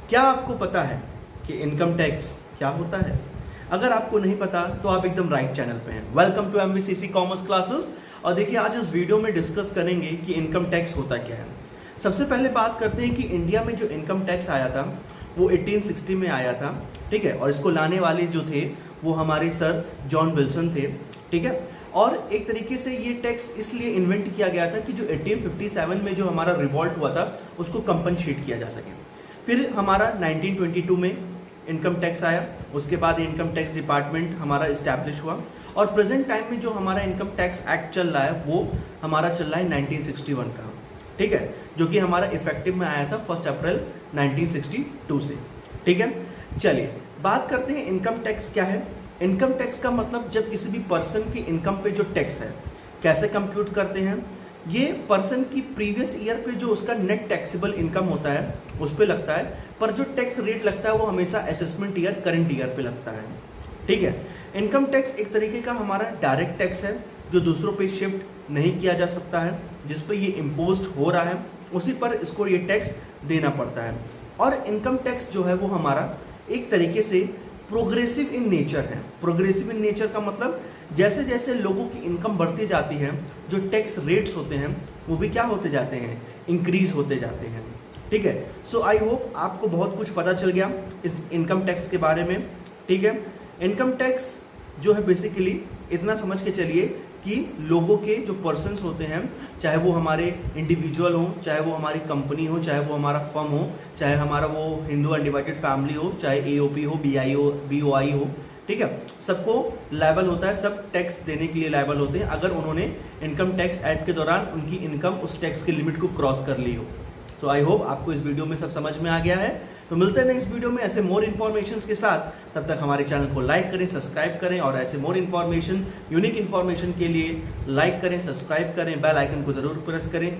क्या आपको पता है कि इनकम टैक्स क्या होता है? अगर आपको नहीं पता तो आप एकदम राइट चैनल पे हैं। Welcome to MVCC commerce classes. और देखिए, आज इस वीडियो में डिस्कस करेंगे कि इनकम टैक्स होता क्या है। सबसे पहले बात करते हैं कि इंडिया में जो इनकम टैक्स आया था वो 1860 में आया था, ठीक है। और इसको लाने वाले जो थे वो हमारे सर जॉन विल्सन थे, ठीक है। और एक तरीके से ये टैक्स इसलिए इन्वेंट किया गया था कि जो 1857 में जो हमारा रिवॉल्ट हुआ था उसको कंपनसेट किया जा सके। फिर हमारा 1922 में इनकम टैक्स आया, उसके बाद इनकम टैक्स डिपार्टमेंट हमारा इस्टेब्लिश हुआ। और प्रेजेंट टाइम में जो हमारा इनकम टैक्स एक्ट चल रहा है वो हमारा चल रहा है 1961 का, ठीक है, जो कि हमारा इफेक्टिव में आया था 1 अप्रैल 1962 से, ठीक है। चलिए बात करते हैं इनकम टैक्स क्या है। इनकम टैक्स का मतलब जब किसी भी पर्सन की इनकम पे जो टैक्स है कैसे कंप्यूट करते हैं, ये पर्सन की प्रीवियस ईयर पे जो उसका नेट टैक्सेबल इनकम होता है उस पे लगता है, पर जो टैक्स रेट लगता है वो हमेशा असेसमेंट ईयर करंट ईयर पे लगता है, ठीक है। इनकम टैक्स एक तरीके का हमारा डायरेक्ट टैक्स है जो दूसरों पे शिफ्ट नहीं किया जा सकता है, जिस पे ये इम्पोज हो रहा है उसी पर इसको ये टैक्स देना पड़ता है। और इनकम टैक्स जो है वो हमारा एक तरीके से प्रोग्रेसिव इन नेचर है। प्रोग्रेसिव इन नेचर का मतलब जैसे जैसे लोगों की इनकम बढ़ती जाती है जो टैक्स रेट्स होते हैं वो भी क्या होते जाते हैं, इंक्रीज होते जाते हैं, ठीक है। सो आई होप आपको बहुत कुछ पता चल गया इस इनकम टैक्स के बारे में, ठीक है। इनकम टैक्स जो है बेसिकली इतना समझ के चलिए कि लोगों के जो पर्सन्स होते हैं, चाहे वो हमारे इंडिविजुअल हो, चाहे वो हमारी कंपनी हो, चाहे वो हमारा फर्म हो, चाहे हमारा वो हिंदू अनडिवाइडेड फैमिली हो, चाहे AOP हो, BI हो, BOI हो, ठीक है, सबको लायबल होता है, सब टैक्स देने के लिए लायबल होते हैं अगर उन्होंने इनकम टैक्स एक्ट के दौरान उनकी इनकम उस टैक्स के लिमिट को क्रॉस कर ली हो। तो आई होप आपको इस वीडियो में सब समझ में आ गया है। तो मिलते हैं नेक्स्ट वीडियो में ऐसे मोर इन्फॉर्मेशन के साथ। तब तक हमारे चैनल को लाइक करें, सब्सक्राइब करें और ऐसे मोर इन्फॉर्मेशन, यूनिक इन्फॉर्मेशन के लिए लाइक करें, सब्सक्राइब करें, बेल आइकन को जरूर प्रेस करें।